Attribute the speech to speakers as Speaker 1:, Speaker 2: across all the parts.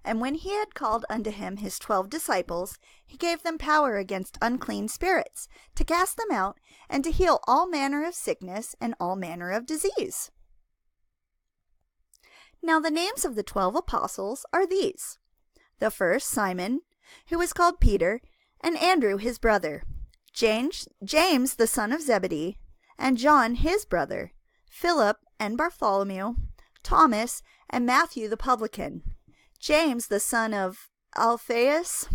Speaker 1: And when he had called unto him his 12 disciples, he gave them power against unclean spirits, to cast them out, and to heal all manner of sickness and all manner of disease. Now the names of the 12 apostles are these: the first, Simon, who was called Peter, and Andrew his brother, James the son of Zebedee, and John his brother, Philip and Bartholomew, Thomas and Matthew the publican, James the son of Alphaeus,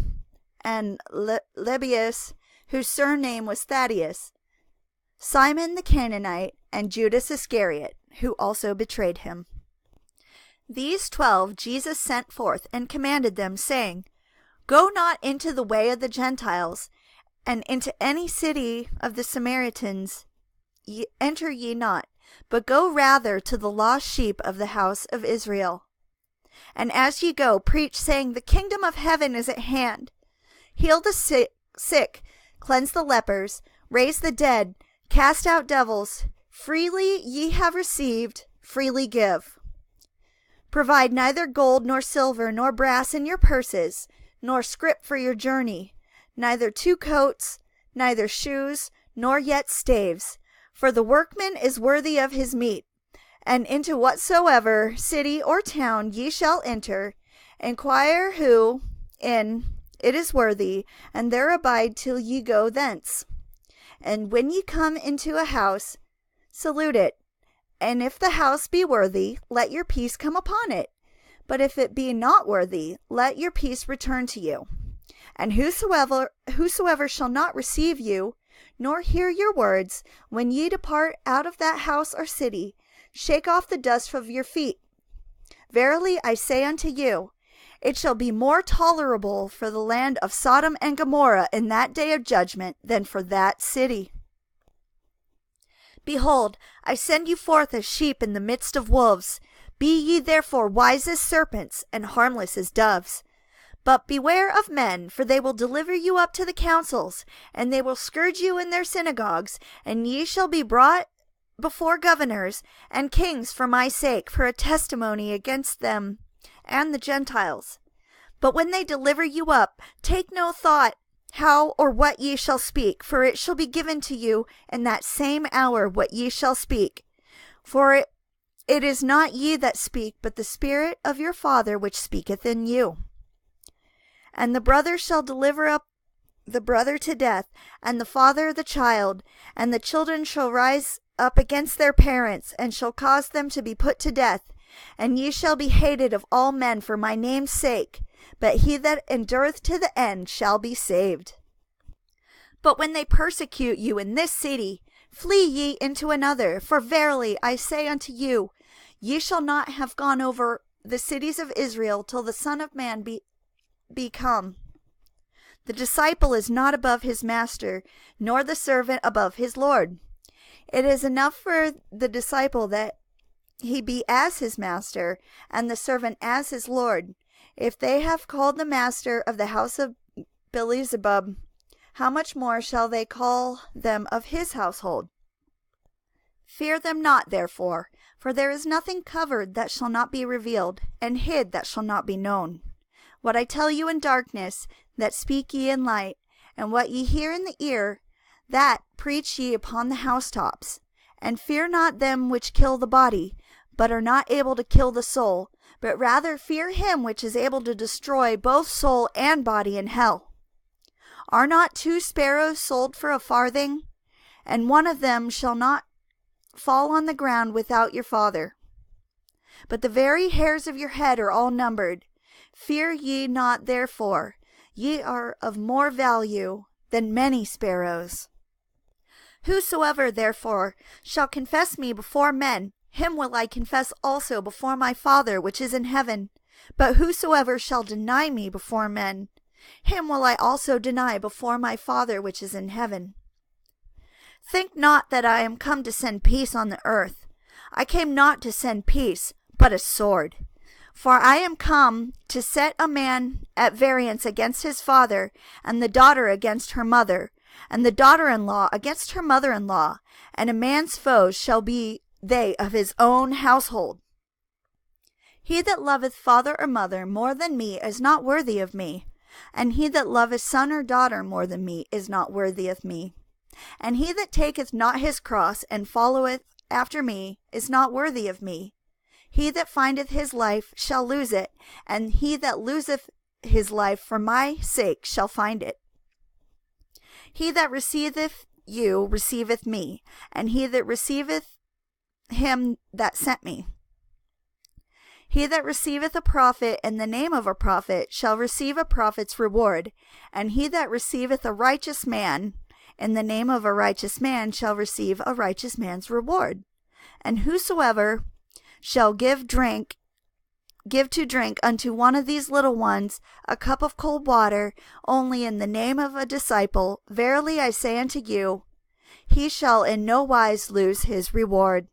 Speaker 1: and Lebbaeus, whose surname was Thaddeus, Simon the Canaanite, and Judas Iscariot, who also betrayed him. These 12 Jesus sent forth and commanded them, saying, Go not into the way of the Gentiles, and into any city of the Samaritans enter ye not, but go rather to the lost sheep of the house of Israel. And as ye go, preach, saying, The kingdom of heaven is at hand. Heal the sick, cleanse the lepers, raise the dead, cast out devils. Freely ye have received, freely give. Provide neither gold nor silver nor brass in your purses, nor scrip for your journey, neither 2 coats, neither shoes, nor yet staves. For the workman is worthy of his meat. And into whatsoever city or town ye shall enter, inquire who in it is worthy, and there abide till ye go thence. And when ye come into a house, salute it. And if the house be worthy, let your peace come upon it. But if it be not worthy, let your peace return to you. And whosoever shall not receive you, nor hear your words, when ye depart out of that house or city, shake off the dust of your feet. Verily I say unto you, it shall be more tolerable for the land of Sodom and Gomorrah in that day of judgment than for that city. Behold, I send you forth as sheep in the midst of wolves. Be ye therefore wise as serpents, and harmless as doves. But beware of men, for they will deliver you up to the councils, and they will scourge you in their synagogues, and ye shall be brought before governors and kings for my sake, for a testimony against them and the Gentiles. But when they deliver you up, take no thought how or what ye shall speak, for it shall be given to you in that same hour what ye shall speak. For it is not ye that speak, but the Spirit of your Father which speaketh in you. And the brother shall deliver up the brother to death, and the father the child, and the children shall rise up against their parents, and shall cause them to be put to death. And ye shall be hated of all men for my name's sake, but he that endureth to the end shall be saved. But when they persecute you in this city, flee ye into another. For verily I say unto you, ye shall not have gone over the cities of Israel till the Son of Man be come. The disciple is not above his master, nor the servant above his Lord. It is enough for the disciple that he be as his master, and the servant as his Lord. If they have called the master of the house of Beelzebub, how much more shall they call them of his household? Fear them not, therefore, for there is nothing covered that shall not be revealed, and hid that shall not be known. What I tell you in darkness, that speak ye in light, and what ye hear in the ear, that preach ye upon the housetops. And fear not them which kill the body, but are not able to kill the soul, but rather fear him which is able to destroy both soul and body in hell. Are not 2 sparrows sold for a farthing? And one of them shall not fall on the ground without your Father. But the very hairs of your head are all numbered. Fear ye not therefore, ye are of more value than many sparrows. Whosoever therefore shall confess me before men, him will I confess also before my Father which is in heaven. But whosoever shall deny me before men, him will I also deny before my Father which is in heaven. Think not that I am come to send peace on the earth. I came not to send peace, but a sword. For I am come to set a man at variance against his father, and the daughter against her mother, and the daughter-in-law against her mother-in-law, and a man's foes shall be they of his own household. He that loveth father or mother more than me is not worthy of me. And he that loveth son or daughter more than me is not worthy of me. And he that taketh not his cross and followeth after me is not worthy of me. He that findeth his life shall lose it, and he that loseth his life for my sake shall find it. He that receiveth you receiveth me, and he that receiveth him that sent me. He that receiveth a prophet in the name of a prophet shall receive a prophet's reward, and he that receiveth a righteous man in the name of a righteous man shall receive a righteous man's reward. And whosoever shall give to drink unto one of these little ones a cup of cold water, only in the name of a disciple, verily I say unto you, he shall in no wise lose his reward.